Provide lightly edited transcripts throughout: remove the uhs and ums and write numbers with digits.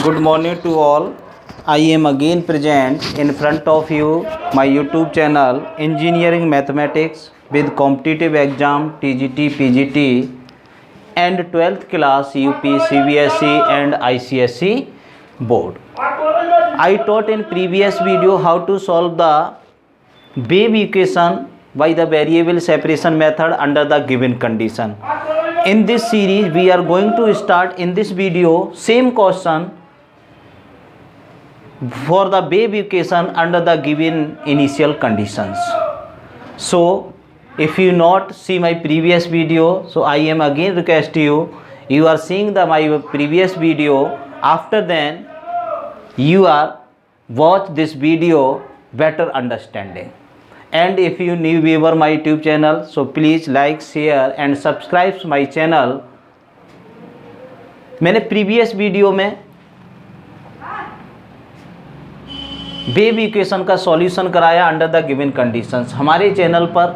Good morning to all. I am again present in front of you my YouTube channel Engineering Mathematics with competitive exam TGT, PGT and 12th class UP, CBSE and ICSE board. I taught in previous video how to solve the wave equation by the variable separation method under the given condition. In this series we are going to start in this video same question for the wave equation under the given initial conditions. So if you not see my previous video, so I am again request you are seeing my previous video, after then you are watch this video better understanding. And if you new viewer my YouTube channel, so please like, share and subscribe my channel. मैंने previous video में wave equation का solution कराया under the given conditions. हमारे channel पर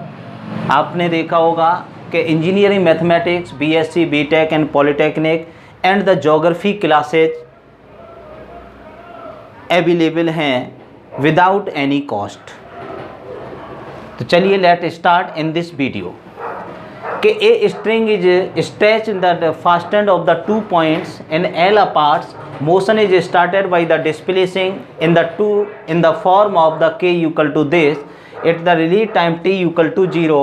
आपने देखा होगा कि engineering mathematics, BSc, BTech and polytechnic and the geography classes available हैं विदाउट एनी कॉस्ट. तो चलिए let start in this video कि a string is stretch in the fast end of the 2 points in L apart. Motion is started by the displacing in the form of the k equal to this. At the release time t equal to 0,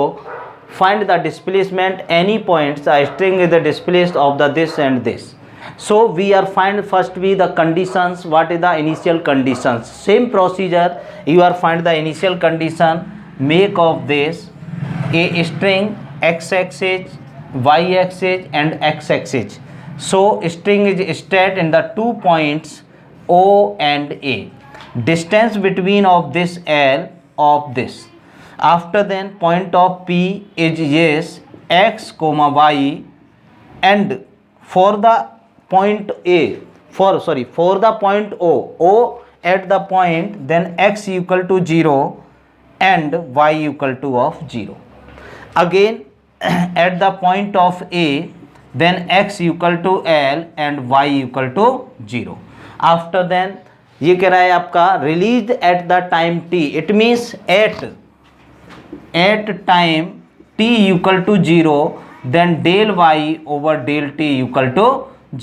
find the displacement any points the string is displaced of the this and this. So we are find first be the conditions. What is the initial conditions? Same procedure, you are find the initial condition. Make of this a string x-axis, y-axis and x-axis. So string is straight in the 2 points O and A. Distance between of this L of this. After then point of P is yes x comma y, and for the point A for the point O at the point then x equal to 0 and y equal to of 0. Again at the point of A then x equal to L and y equal to 0. After then ये कह रहा है आपका released at the time t. It means at time t equal to 0 then del y over del t equal to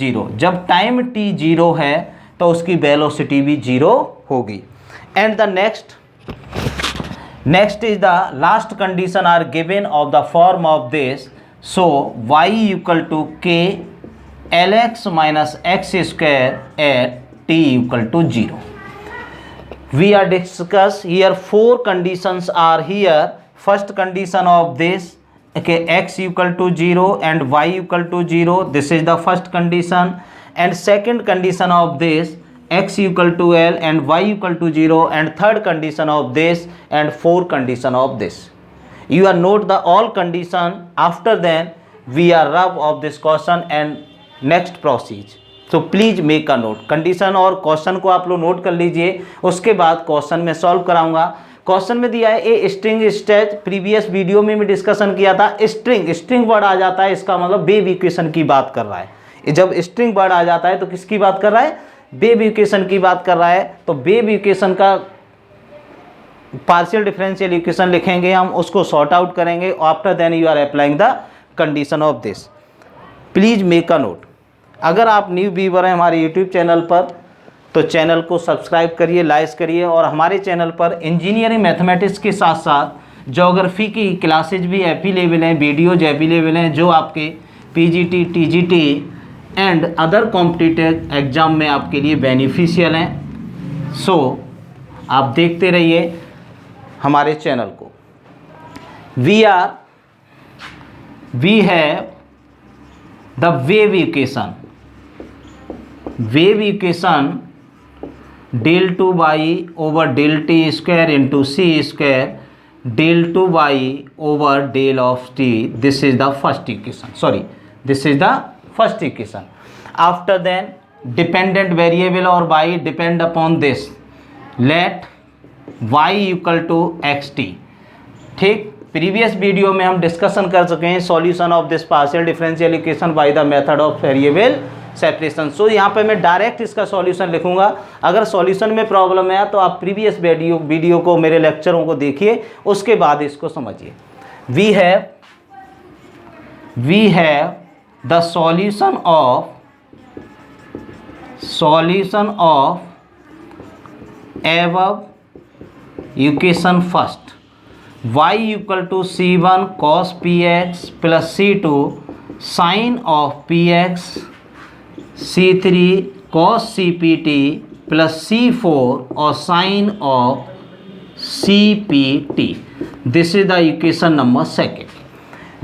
0. जब time t 0 है तो उसकी velocity भी 0 होगी. And the next is the last condition are given of the form of this. So y equal to k lx minus x square at t equal to 0. We are discuss here 4 conditions are here. First condition of this, okay, x equal to 0 and y equal to 0. This is the first condition. And second condition of this, x equal to L and y equal to 0. And third condition of this and 4 condition of this. You are note the all condition. After then we are rub of this question and next proceed. So please make a note. Condition और question को आप लोग note कर लीजिए. उसके बाद question में solve कराऊंगा. क्वेश्चन में दिया है a string stretch. Previous video में भी डिस्कशन किया था. स्ट्रिंग वर्ड आ जाता है इसका मतलब वेव इक्वेशन की बात कर रहा है. जब स्ट्रिंग वर्ड आ जाता है तो किसकी बात कर रहा है? वेव इक्वेशन की बात कर रहा है. तो वेव इक्वेशन का पार्शियल डिफरेंशियल इक्वेशन लिखेंगे हम, उसको सॉर्ट आउट करेंगे. After then you are applying the condition of this. Please make a note. अगर आप न्यू व्यूअर हैं हमारे यूट्यूब चैनल पर तो चैनल को सब्सक्राइब करिए, लाइक करिए. और हमारे चैनल पर इंजीनियरिंग मैथमेटिक्स के साथ साथ ज्योग्राफी की क्लासेज भी अवेलेबल हैं, वीडियोज अवेलेबल हैं जो आपके PGT, TGT and other competitive exam में आपके लिए बेनिफिशियल हैं. सो आप देखते रहिए हमारे चैनल को. We have the wave equation del 2 y over del t square into c square del 2 y over del of t. This is the first equation. This is the first equation. After then dependent variable or y depend upon this. Let y equal to xt. ठीक, previous video में हम discussion कर चुके हैं solution of this partial differential equation by the method of variable separation. So यहाँ पे मैं direct इसका सॉल्यूशन लिखूंगा। अगर सॉल्यूशन में प्रॉब्लम है तो आप प्रीवियस वीडियो को, मेरे लेक्चरों को देखिए, उसके बाद इसको समझिए। We have the solution of above equation first, y equal to c1 cos px plus c2 sin of px, c3 cos cpt plus c4 or sin of cpt. This is the equation number second.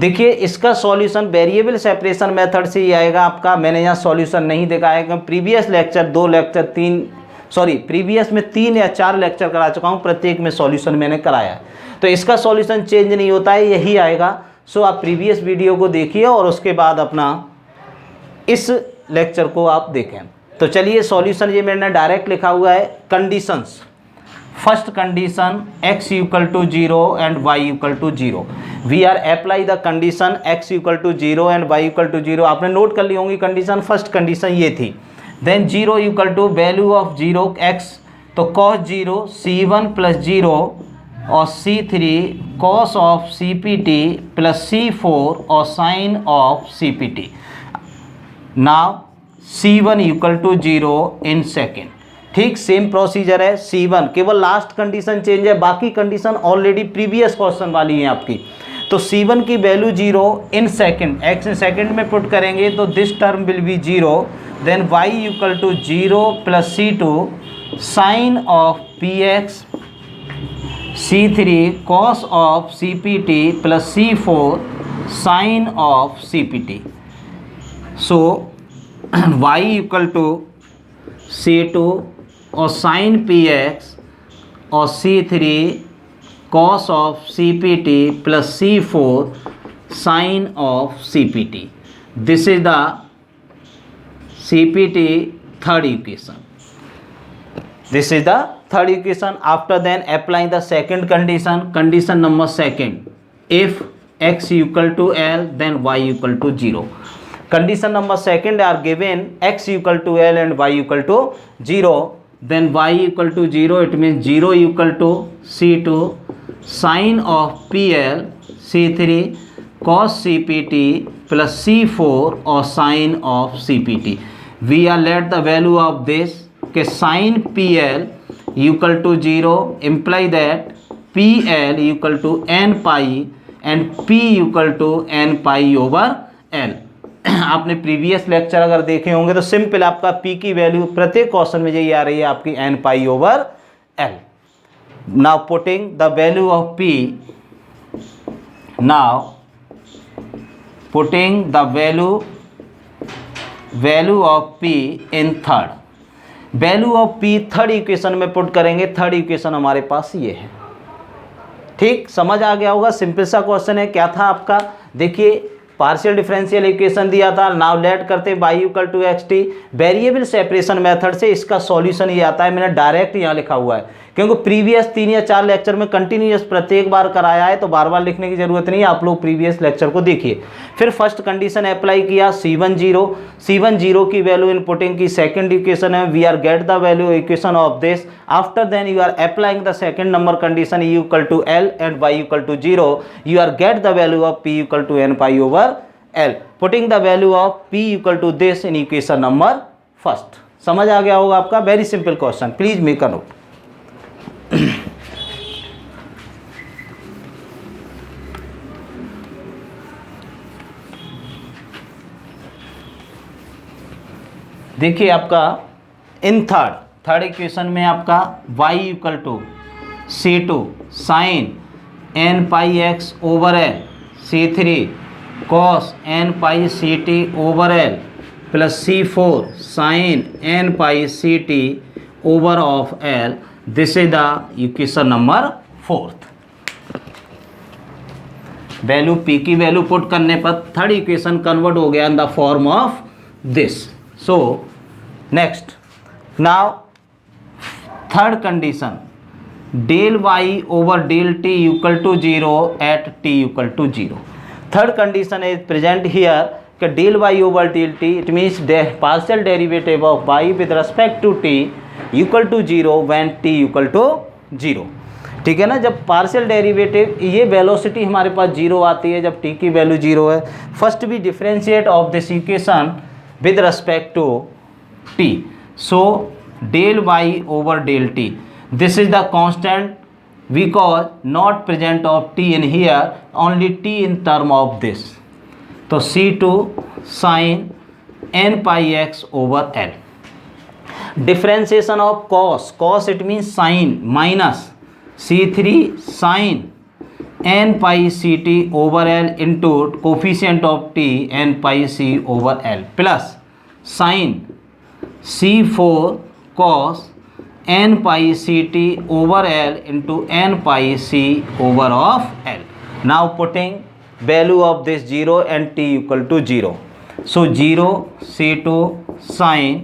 देखिए इसका solution variable separation method से ही आएगा आपका। मैंने यहाँ solution नहीं दिखाया क्योंकि प्रीवियस में 3 या 4 लेक्चर करा चुका हूँ, प्रत्येक में सॉल्यूशन मैंने कराया है। तो इसका सॉल्यूशन चेंज नहीं होता है, यही आएगा। सो आप प्रीवियस वीडियो को देखिए और उसके बाद अपना इस लेक्चर को आप देखें। तो चलिए सॉल्यूशन ये मैंने डायरेक्ट लिखा हुआ है। Conditions, first condition x equal to 0 and y equal to 0। We are apply the condition x equal to 0 and y equal to 0। आपने नोट कर ली होंगी कंडीशन। फर्स्ट कंडीशन ये थी। Then 0 equal to value of 0 x, तो cos 0 c1 plus 0 और c3 cos of cpt plus c4 और sin of cpt। Now c1 equal to 0 in second. ठीक same procedure है। c1 केवल लास्ट कंडीशन चेंज है, बाकी कंडीशन ऑलरेडी प्रीवियस क्वेश्चन वाली है आपकी। तो c1 की value 0 in second, x second में पुट करेंगे तो this term will be 0। Then y equal to 0 plus c2 sine of px, c3 cos of cpt plus c4 sine of cpt। So y equal to c2 और sine px और c3 cos of cpt plus c4 sine of cpt। This is the cpt third equation. This is the third equation. After then applying the second condition, condition number second, if x equal to L then y equal to 0. Condition number second are given x equal to L and y equal to 0. Then y equal to 0, it means 0 equal to c2 sin of pl, c3 cos cpt plus c4 or sin of cpt. We are let the value of this के sin pl equal to 0 imply that pl equal to n pi and p equal to n pi over l। आपने previous lecture अगर देखे होंगे तो simple आपका p की value प्रत्येक question में यही आ रही है आपकी n pi over l। Now putting the value of p, now putting the value of p in third, value of p third equation में पुट करेंगे। थर्ड इक्वेशन हमारे पास ये है। ठीक समझ आ गया होगा, सिंपल सा क्वेश्चन है। क्या था आपका, देखिए पार्शियल डिफरेंशियल इक्वेशन दिया था। नाउ लेट करते y इक्वल टू x t, variable separation method से इसका सॉल्यूशन ये आता है। मैंने डायरेक्ट यहाँ लिखा हुआ है क्योंकि प्रीवियस 3 या 4 लेक्चर में कंटिन्यूअस प्रत्येक बार कराया है, तो बार बार लिखने की जरूरत नहीं है। आप लोग प्रीवियस लेक्चर को देखिए। फिर फर्स्ट कंडीशन अप्लाई किया, c1 0 की वैल्यू इन पुटिंग की। सेकंड इक्वेशन है, we are get the value equation of this. After then you are applying the second number condition u equal to l and y equal to 0, you are get the value of p equal to n pi over l, putting the value of p equal to this in equation number first. समझ आ गया होगा आपका, very simple question, please make a note. देखिए आपका in third equation में आपका y equal to c2 sine n pi x over l, c3 cos n pi ct over l plus c4 sine n pi ct over of l। This is the equation number fourth. Value p की value put करने पर third equation convert हो गया in the form of this. So next, now third condition, del y over del t equal to 0 at t equal to 0। Third condition is present here कि del y over del t, it means partial derivative of y with respect to t equal to zero when t equal to zero. ठीक है ना, जब partial derivative, ये velocity हमारे पास zero आती है जब टी की वैल्यू जीरो है। First we differentiate of this equation with respect to t, so del y over del t, this is the constant because not present of t in here, only t in term of this, तो C2 sin n pi x over L। differentiation of cos it means sin minus C3 sin n pi ct over L into coefficient of t n pi c over L plus sin C4 cos n pi ct over L into n pi c over of L। Now putting value of this 0 and t equal to 0, so 0 c2 sin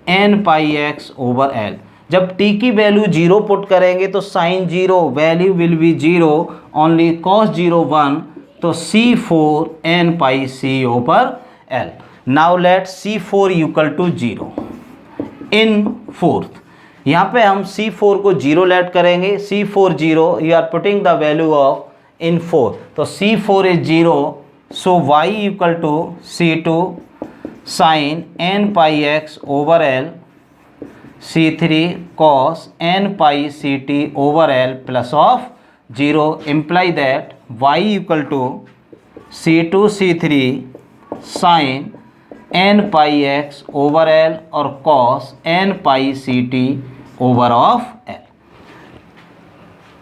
n pi x over L। जब t की value 0 put करेंगे तो sin 0 value will be 0, only cos 0 1, तो c4 n pi c over L। now let c4 equal to 0 in fourth, यहाँ पे हम C4 को 0 late करेंगे, C4 0, you are putting the value of इन 4, तो C4 is 0, so y equal to C2 sine n pi x over L C3 cos n pi ct over L plus of 0, imply that y equal to C2 C3 sign n pi x over L और cos n pi ct over of L।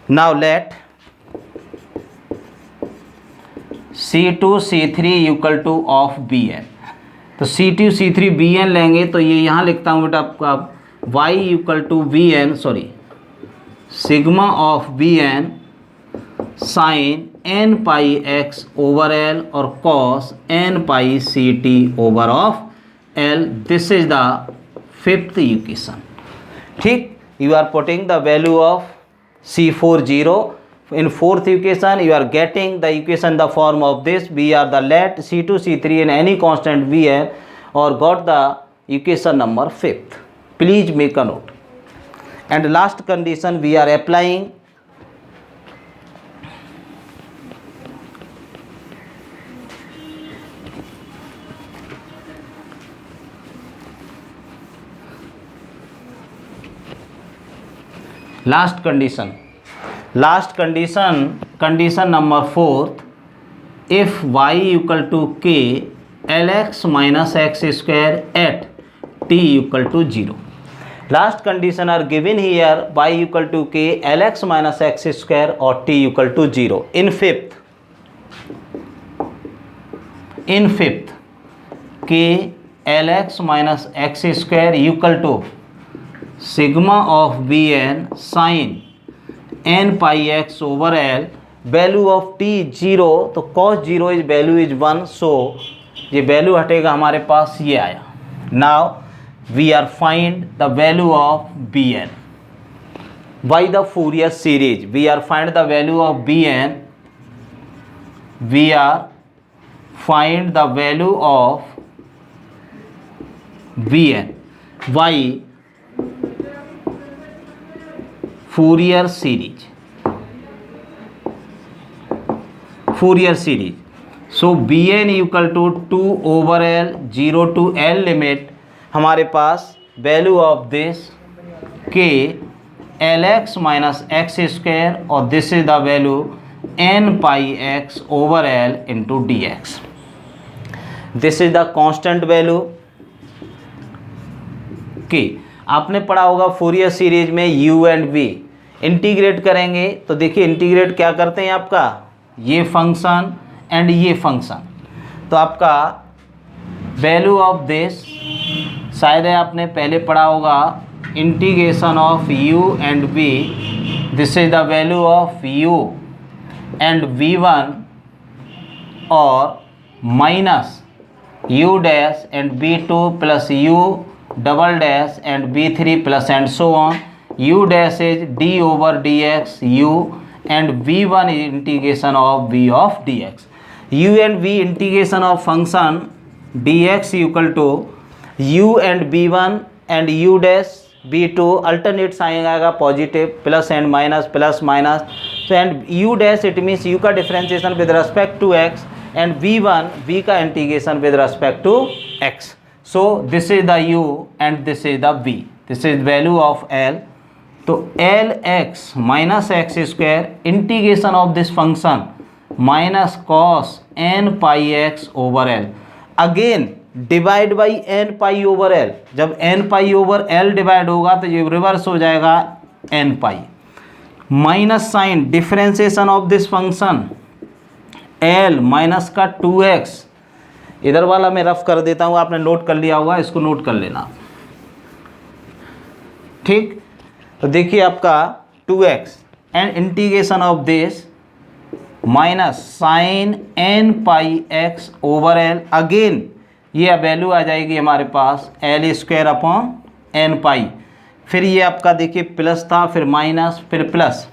now let C2 C3 equal to of Bn, तो C2 C3 Bn लेंगे तो ये यहाँ लिखता हूँ बेटा आपका y equal to Bn, sorry sigma of Bn sine n pi x over L और cos n pi ct over of L, this is the fifth equation. ठीक, you are putting the value of C4 0 in fourth equation, you are getting the equation the form of this, we are the let C2 C3 in any constant Bn or got the equation number fifth, please make a note। and last condition we are applying last condition number fourth, if y equal to k lx minus x square at t equal to 0। last condition are given here, y equal to k lx minus x square or t equal to 0। in fifth k lx minus x square equal to sigma of Bn sin n pi x over L, value of t 0, तो cos 0 is value is 1, so ये value हटेगा हमारे पास, ये आया। Now we are find the value of Bn by the Fourier series, we are find the value of Bn, we are find the value of Bn by Fourier series, so Bn equal to 2 over L 0 to L limit, हमारे पास value of this k lx minus x square और this is the value n pi x over L into d x, this is the constant value k। आपने पढ़ा होगा Fourier series में u and v, integrate करेंगे तो देखिए integrate क्या करते हैं, आपका ये फंक्शन एंड ये फंक्शन, तो आपका वैल्यू ऑफ दिस शायद आपने पहले पढ़ा होगा, integration of u and v, this is the value of u and v1 और minus u dash and v2 plus u double dash and v3 plus and so on, u dash is d over dx u and v1 is integration of v of dx। u and v integration of function dx equal to u and b1 and u dash b2 alternate sign आएगा positive plus and minus plus minus. तो and u dash it means u का differentiation with respect to x and v1 v का integration with respect to x. So this is the u and this is the v. This is value of l. तो L x minus x square integration of this function minus cos n pi x over L. Again divide by n pi over L. जब n pi over L divide होगा तो ये reverse हो जाएगा n pi. Minus sine differentiation of this function L minus का 2x. इधर वाला मैं रफ कर देता हूँ, आपने नोट कर लिया होगा, इसको नोट कर लेना. ठीक, तो देखिए आपका 2x and integration of this minus sine n pi x over L. Again ये वैल्यू आ जाएगी हमारे पास l square upon n pi. फिर ये आपका देखिए प्लस था, फिर माइनस, फिर plus.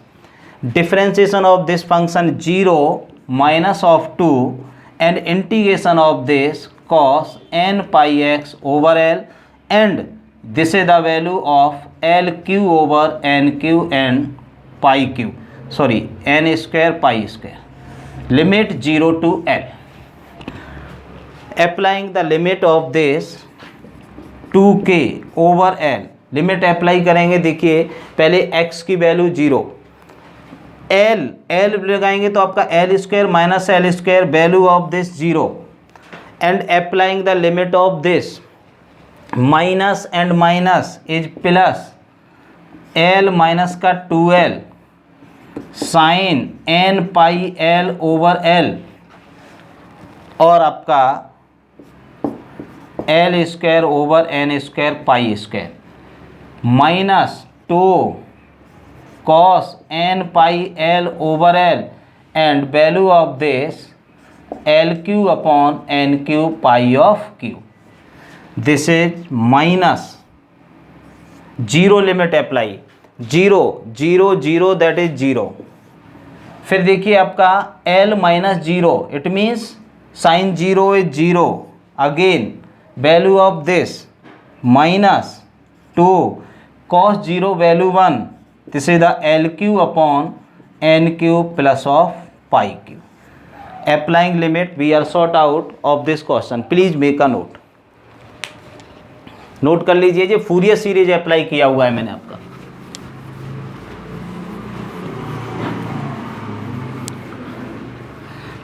Differentiation of this function 0 minus of 2 and integration of this cos n pi x over l and this is the value of L Q over N Q and pi Q, sorry N square pi square. Limit 0 to L. Applying the limit of this 2k over L. Limit apply करेंगे. देखिए पहले x की value 0, L लगाएंगे तो आपका L square minus l square value of this 0 and applying the limit of this minus and minus is plus l minus का 2l sine n pi l over l और आपका l square over n square pi square minus 2 cos n pi l over l and value of this l q upon n q pi of q. This is minus 0 limit apply 0 0 0 that is 0. फिर देखिए आपका L minus 0 it means sine 0 is 0. Again value of this minus 2 cos 0 value 1. This is the l q upon n q plus of pi q. Applying limit we are sort out of this question. Please make a note. Note कर लीजिए, ये Fourier series apply किया हुआ है मैंने आपका.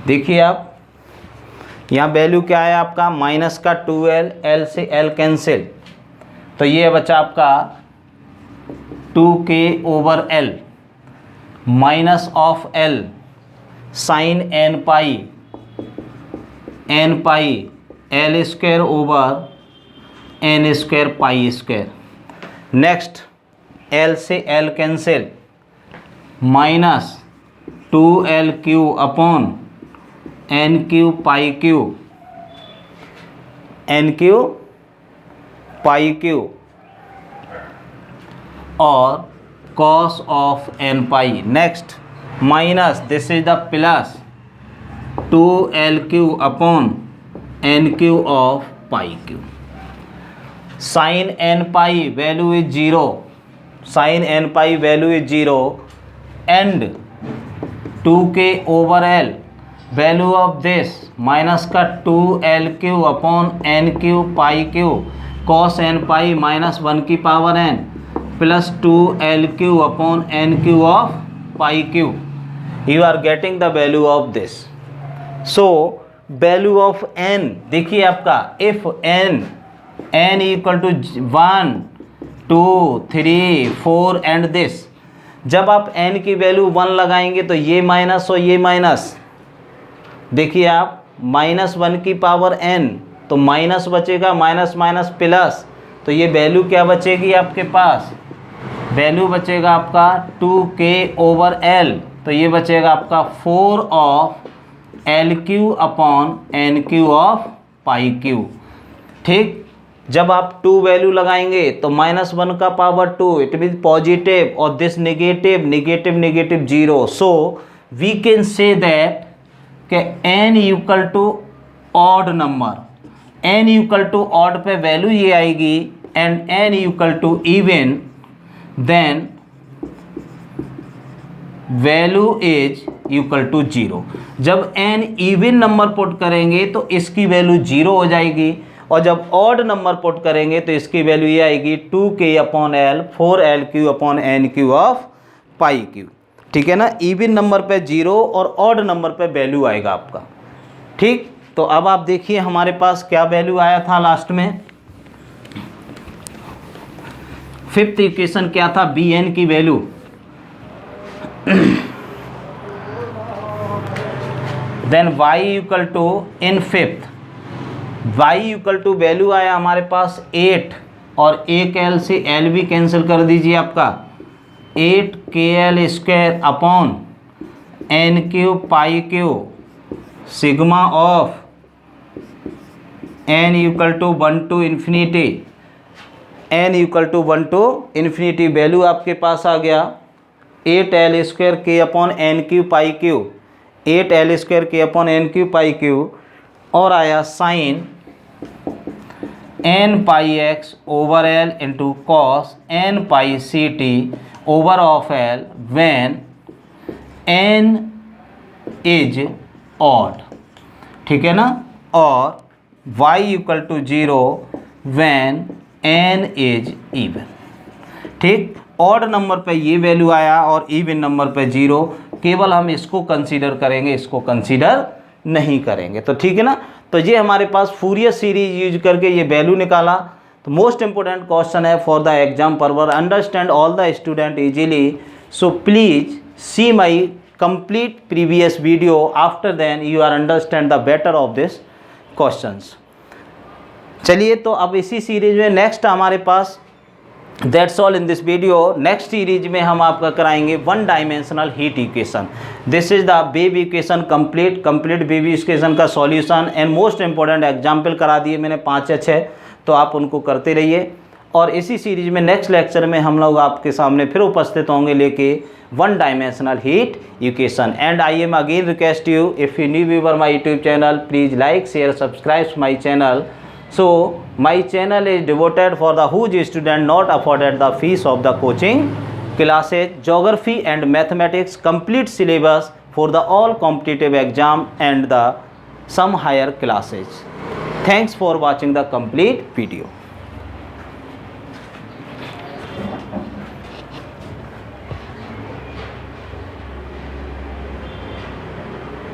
देखिए आप यहाँ वैल्यू क्या है आपका माइनस का 2l, l से l कैंसिल, तो ये बचा आपका 2k over l minus of l sine n pi l square over n square pi square. Next l से l cancel minus 2l q upon n q pi q n q pi q और cos of n pi. Next minus this is the plus 2l q upon n q of pi q. Sine n pi value is 0, sine n pi value is 0 and 2k over L value of this minus का 2l q upon n q pi q cos n pi minus 1 की power n plus 2l q upon n q of pi q. You are getting the value of this. So value of n देखिए आपका if n equal to 1 2 3 4 and this. जब आप n की value 1 लगाएंगे तो ये minus और ये माइनस. देखिए आप माइनस 1 की पावर n तो माइनस बचेगा, माइनस माइनस प्लस, तो ये वैल्यू क्या बचेगी आपके पास, वैल्यू बचेगा आपका 2k ओवर l. तो ये बचेगा आपका 4 of l q upon n q of pi q. ठीक, जब आप 2 वैल्यू लगाएंगे तो माइनस 1 का पावर 2 इट मीन पॉजिटिव और this negative negative negative 0. So we can say that कि n equal to odd number n equal to odd पे value ये आएगी and n equal to even, then value is equal to 0। जब n even number put करेंगे तो इसकी value 0 हो जाएगी, और जब ऑड नंबर पुट करेंगे तो इसकी वैल्यू ये आएगी 2k/l 4l³ upon n³ of pi q. ठीक है ना, इवन नंबर पे 0 और ऑड नंबर पे वैल्यू आएगा आपका। ठीक, तो अब आप देखिए हमारे पास क्या वैल्यू आया था लास्ट में। फिफ्थ इक्वेशन क्या था, bn की value then y equal to in fifth, y equal to value आया हमारे पास 8, और 1l से l भी कैंसिल कर दीजिए आपका, 8kl² upon n³ pi q sigma of n equal to 1 to infinity, n equal to 1 to infinity. Value आपके पास आ गया 8l² k upon n³ pi q, 8l² k upon n³ pi q, और आया sine n pi x over l into cos n pi ct over of l when n is odd. ठीक है ना, और y equal to 0 when n is even. ठीक, odd number पे ये value आया और इवन नंबर पे 0, केवल हम इसको कंसीडर करेंगे, इसको कंसीडर नहीं करेंगे। तो ठीक है ना, तो ये हमारे पास फूरियर सीरीज यूज करके ये वैल्यू निकाला। तो मोस्ट इंपॉर्टेंट क्वेश्चन है for the exam purpose, understand all the student easily, so please see my complete previous video, after then you are understand the better of this questions। चलिए, तो अब इसी series में next हमारे पास that's all in this video. Next series में हम आपका कराएंगे 1 dimensional heat equation. This is the wave equation complete wave equation का solution and most important example करा दिए मैंने 5 या 6, तो आप उनको करते रहिए। और इसी सीरीज में नेक्स्ट लेक्चर में हम लोग आपके सामने फिर उपस्थित होंगे लेके 1 dimensional heat equation. And I am again request you, if you new viewer my YouTube channel, please like share subscribe my channel. So my channel is devoted for the whose student not afforded the fees of the coaching classes, geography and mathematics complete syllabus for the all competitive exam and the some higher classes. Thanks for watching the complete video.